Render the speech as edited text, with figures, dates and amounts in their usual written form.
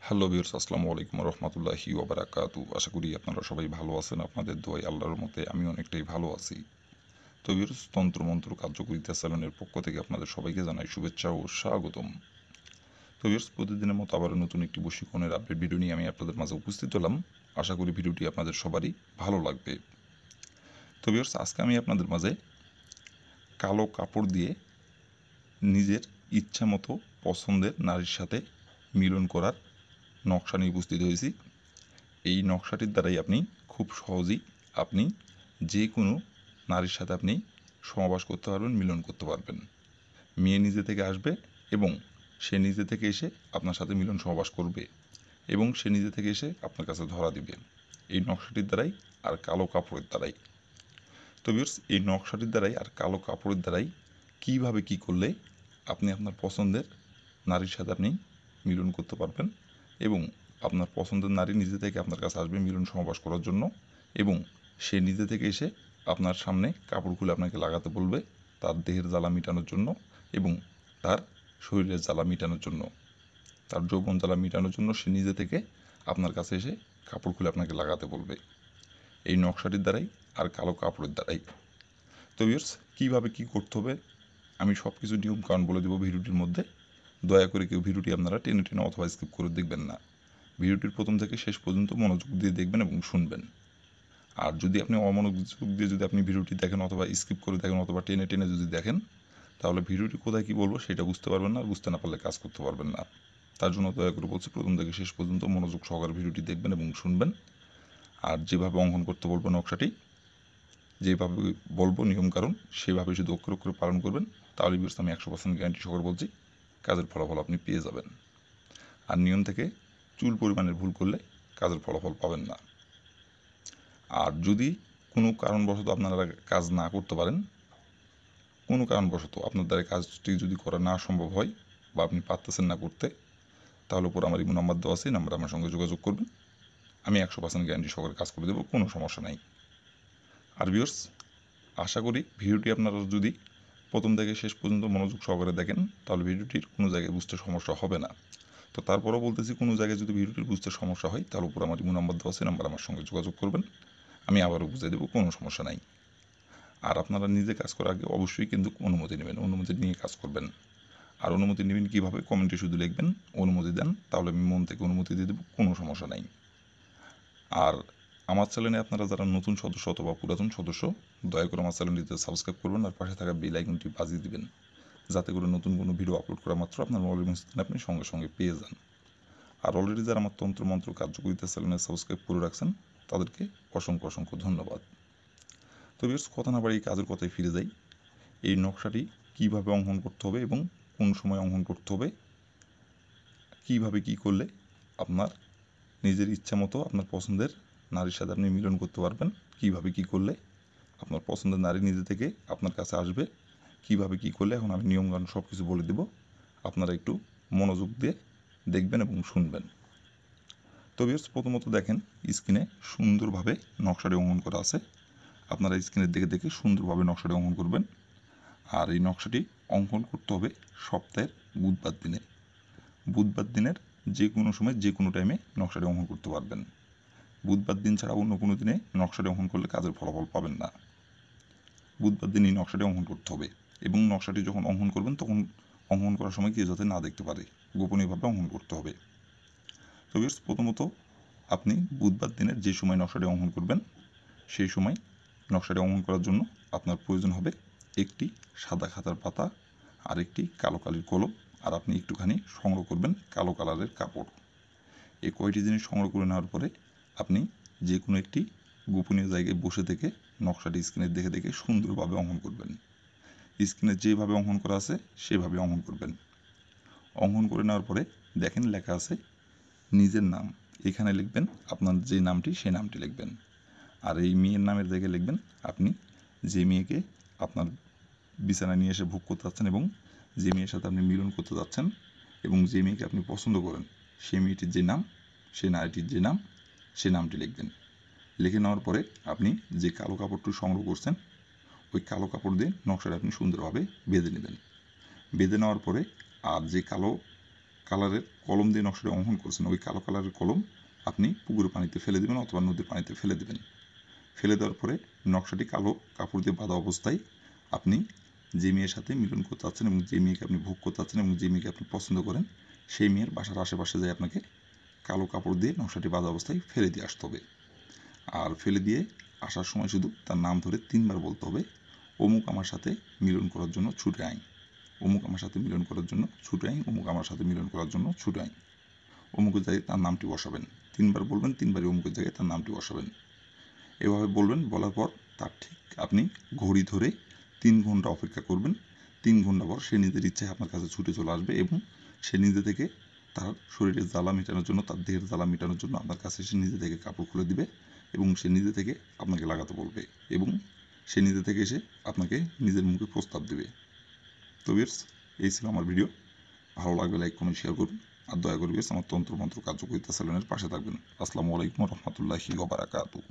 Hello viewers, আসসালামু আলাইকুম রহমতুল্লাহি ওবারাকাতু। আশা করি আপনারা সবাই ভালো আছেন। আপনাদের দোয়ায় আল্লাহর মতে আমি অনেকটাই ভালো আছি। তো ভিউয়ার্স, তন্ত্রমন্ত্র কার্যকরিতা স্যালনের পক্ষ থেকে আপনাদের সবাইকে জানাই শুভেচ্ছা ও স্বাগতম। তো ভিউয়ার্স, প্রতিদিনের মতো আবারও নতুন একটি বশীকরণের আপডেট ভিডিও নিয়ে আমি আপনাদের মাঝে উপস্থিত হলাম। আশা করি ভিডিওটি আপনাদের সবারই ভালো লাগবে। তো ভিউয়ার্স, আজকে আমি আপনাদের মাঝে কালো কাপড় দিয়ে নিজের ইচ্ছা মতো পছন্দের নারীর সাথে মিলন করার নকশা নিয়ে উপস্থিত হয়েছি। এই নকশাটির দ্বারাই আপনি খুব সহজেই আপনি যে কোনো নারীর সাথে আপনি সমাবাস করতে পারবেন, মিলন করতে পারবেন। মেয়ে নিজে থেকে আসবে এবং সে নিজে থেকে এসে আপনার সাথে মিলন সমাবাস করবে এবং সে নিজে থেকে এসে আপনার কাছে ধরা দিবে এই নকশাটির দ্বারাই আর কালো কাপড়ের দ্বারাই। তো ভিউয়ার্স, এই নকশাটির দ্বারাই আর কালো কাপড়ের দ্বারাই কীভাবে কী করলে আপনি আপনার পছন্দের নারীর সাথে আপনি মিলন করতে পারবেন এবং আপনার পছন্দের নারী নিজে থেকে আপনার কাছে আসবে মিলন সমাবেশ করার জন্য এবং সে নিজে থেকে এসে আপনার সামনে কাপড় খুলে আপনাকে লাগাতে বলবে তার দেহের জ্বালা মেটানোর জন্য এবং তার শরীরের জ্বালা মেটানোর জন্য, তার যৌবন জ্বালা মেটানোর জন্য সে নিজে থেকে আপনার কাছে এসে কাপড় খুলে আপনাকে লাগাতে বলবে এই নকশাটির দ্বারাই আর কালো কাপড়ের দ্বারাই। তো ভিউয়ার্স, কীভাবে কী করতে হবে আমি সব কিছু নিয়মকানুন বলে দেবো ভিডিওটির মধ্যে। দয়া করে কেউ ভিডিওটি আপনারা টেনে টেনে অথবা স্কিপ করে দেখবেন না। ভিডিওটির প্রথম থেকে শেষ পর্যন্ত মনোযোগ দিয়ে দেখবেন এবং শুনবেন। আর যদি আপনি অমনোযোগ দিয়ে যদি আপনি ভিডিওটি দেখেন অথবা স্কিপ করে দেখেন অথবা টেনে টেনে যদি দেখেন তাহলে ভিডিওটি কোথায় কী বলবো সেটা বুঝতে পারবেন না, বুঝতে না পারলে কাজ করতে পারবেন না। তার জন্য দয়া করে বলছি প্রথম থেকে শেষ পর্যন্ত মনোযোগ সহকারে ভিডিওটি দেখবেন এবং শুনবেন। আর যেভাবে অঙ্কন করতে বলবো নকশাটি, যেভাবে বলবো নিয়মকানুন সেভাবে শুধু অক্ষরে অক্ষরে পালন করবেন, তাহলে বিকজ আমি 100% গ্যারান্টি সহকারে বলছি কাজের ফলাফল আপনি পেয়ে যাবেন। আর নিয়ম থেকে চুল পরিমাণের ভুল করলে কাজের ফলাফল পাবেন না। আর যদি কোনো কারণবশত আপনারা কাজ না করতে পারেন, কোনো কারণবশত আপনার দ্বারা কাজটি যদি করা না সম্ভব হয় বা আপনি পারতেছেন না করতে, তাহলে উপর আমার ইমো নাম্বার দেওয়া আছে, এই নাম্বারে আমার সঙ্গে যোগাযোগ করবেন। আমি 100% গ্যারান্টি সহকারে কাজ করে দেবো, কোনো সমস্যা নাই। আর ভিউয়ার্স, আশা করি ভিডিওটি আপনারা যদি প্রথম থেকে শেষ পর্যন্ত মনোযোগ সহকারে দেখেন তাহলে ভিডিওটির কোনো জায়গায় বুঝতে সমস্যা হবে না। তো তারপরেও বলতেছি কোনো জায়গায় যদি ভিডিওটির বুঝতে সমস্যা হয় তাহলে উপর আমার ইমো নাম্বার দেওয়া আছে, নাম্বার আমার সঙ্গে যোগাযোগ করবেন, আমি আবারও বুঝিয়ে দেবো, কোনো সমস্যা নাই। আর আপনারা নিজে কাজ করার আগে অবশ্যই কিন্তু অনুমতি নেবেন, অনুমতি নিয়ে কাজ করবেন। আর অনুমতি নেবেন কীভাবে, কমেন্টে শুধু লিখবেন অনুমতি দেন, তাহলে আমি মন থেকে অনুমতি দিয়ে দেবো, কোনো সমস্যা নাই। আর আমার চ্যানেলে আপনারা যারা নতুন সদস্য অথবা পুরাতন সদস্য, দয়া করে আমার চ্যানেলটিতে সাবস্ক্রাইব করবেন আর পাশে থাকা বেল আইকনটি বাজিয়ে দিবেন, যাতে করে নতুন কোনো ভিডিও আপলোড করা মাত্র আপনার মোবাইল স্ক্রিনে আপনি সঙ্গে সঙ্গে পেয়ে যান। আর অলরেডি যারা আমার তন্ত্রমন্ত্র কার্যকরিতা চ্যানেলে সাবস্ক্রাইব করে রাখছেন তাদেরকে অসংখ্য অসংখ্য ধন্যবাদ। তো বেশ কথা না বাড়িয়ে কাজের কথায় ফিরে যাই। এই নকশাটি কীভাবে অঙ্কন করতে হবে এবং কোন সময় অঙ্কন করতে হবে, কীভাবে কী করলে আপনার নিজের ইচ্ছা মতো আপনার পছন্দের নারীর সাথে আপনি মিলন করতে পারবেন, কীভাবে কী করলে আপনার পছন্দের নারী নিজে থেকে আপনার কাছে আসবে, কীভাবে কী করলে এখন আমি নিয়মকানুন সব কিছু বলে দেব, আপনারা একটু মনোযোগ দিয়ে দেখবেন এবং শুনবেন। তো ভিউয়ার্স, প্রথমত দেখেন স্ক্রিনে সুন্দরভাবে নকশাটি অঙ্কন করা আছে, আপনারা স্ক্রিনের দেখে দেখে সুন্দরভাবে নকশাটি অঙ্কন করবেন। আর এই নকশাটি অঙ্কন করতে হবে সপ্তাহের বুধবার দিনে। বুধবার দিনের যে কোনো সময় যে কোনো টাইমে নকশাটি অঙ্কন করতে পারবেন। বুধবার দিন ছাড়া অন্য কোনো দিনে নকশাটি অঙ্কন করলে কাজের ফলাফল পাবেন না। বুধবার দিনই নকশাটি অঙ্কন করতে হবে এবং নকশাটি যখন অঙ্কন করবেন তখন অঙ্কন করার সময় কেউ যাতে না দেখতে পারে, গোপনীয়ভাবে অঙ্কন করতে হবে। তো ভিউয়ার্স, প্রথমত আপনি বুধবার দিনের যে সময় নকশাটি অঙ্কন করবেন সেই সময় নকশাটি অঙ্কন করার জন্য আপনার প্রয়োজন হবে একটি সাদা খাতার পাতা আর একটি কালো কালির কলম, আর আপনি একটুখানি সংগ্রহ করবেন কালো কালারের কাপড়। এই কয়টি জিনিস সংগ্রহ করে নেওয়ার পরে আপনি যে কোনো একটি গোপনীয় জায়গায় বসে থেকে নকশাটি স্ক্রিনে দেখে দেখে সুন্দরভাবে অঙ্কন করবেন। স্ক্রিনে যেভাবে অঙ্কন করা আছে সেভাবে অঙ্কন করবেন। অঙ্কন করে নেওয়ার পরে দেখেন লেখা আছে নিজের নাম, এখানে লিখবেন আপনার যে নামটি সেই নামটি লিখবেন। আর এই মেয়ের নামের জায়গায় লিখবেন আপনি যে মেয়েকে আপনার বিছানায় নিয়ে এসে ভোগ করতে যাচ্ছেন এবং যে মেয়ের সাথে আপনি মিলন করতে যাচ্ছেন এবং যে মেয়েকে আপনি পছন্দ করেন সেই মেয়েটির যে নাম, সেই নারীটির যে নাম, সে নামটি লিখবেন। লিখে নেওয়ার পরে আপনি যে কালো কাপড়টি সংগ্রহ করছেন ওই কালো কাপড় দিয়ে নকশাটা আপনি সুন্দরভাবে বেঁধে নেবেন। বেঁধে নেওয়ার পরে আর যে কালো কালারের কলম দিয়ে নকশাটি অঙ্কন করছেন ওই কালো কালারের কলম আপনি পুকুরের পানিতে ফেলে দেবেন অথবা নদীর পানিতে ফেলে দেবেন। ফেলে দেওয়ার পরে নকশাটি কালো কাপড় দিয়ে বাঁধা অবস্থায় আপনি যে মেয়ের সাথে মিলন করতে চাচ্ছেন এবং যে মেয়েকে আপনি ভোগ করতে চাচ্ছেন এবং যে মেয়েকে আপনি পছন্দ করেন সেই মেয়ের বাসার আশেপাশে যাই আপনাকে কালো কাপড় দিয়ে নকশাটি বাঁধা অবস্থায় ফেলে দিয়ে আসতে হবে। আর ফেলে দিয়ে আসার সময় শুধু তার নাম ধরে 3 বার বলতে হবে, অমুক আমার সাথে মিলন করার জন্য ছুটে আইন, অমুক আমার সাথে মিলন করার জন্য ছুটে আইন, অমুক আমার সাথে মিলন করার জন্য ছুটে আইন। অমুকের জায়গায় তার নামটি বসাবেন, 3 বার বলবেন, 3 বারই অমুকের জায়গায় তার নামটি বসাবেন। এভাবে বলবেন, বলার পর তার ঠিক আপনি ঘড়ি ধরে 3 ঘন্টা অপেক্ষা করবেন। 3 ঘন্টা পর সে নিজের ইচ্ছায় আপনার কাছে ছুটে চলে আসবে এবং সে নিজে থেকে তার শরীরের জ্বালা মেটানোর জন্য, তার দেহের জ্বালা মেটানোর জন্য আপনার কাছে সে নিজে থেকে কাপড় খুলে দিবে এবং সে নিজে থেকে আপনাকে লাগাতে বলবে এবং সে নিজে থেকে এসে আপনাকে নিজের মুখে প্রস্তাব দেবে। তো ভিউয়ার্স, এই ছিল আমার ভিডিও। ভালো লাগলে লাইক কমেন্ট শেয়ার করুন আর দয়া করে ভিউয়ার্স আমার তন্ত্র মন্ত্র কার্যকরিতা চ্যানেলের পাশে থাকবেন। আসসালামু আলাইকুম রহমতুল্লাহি ওয়া বারাকাতুহু।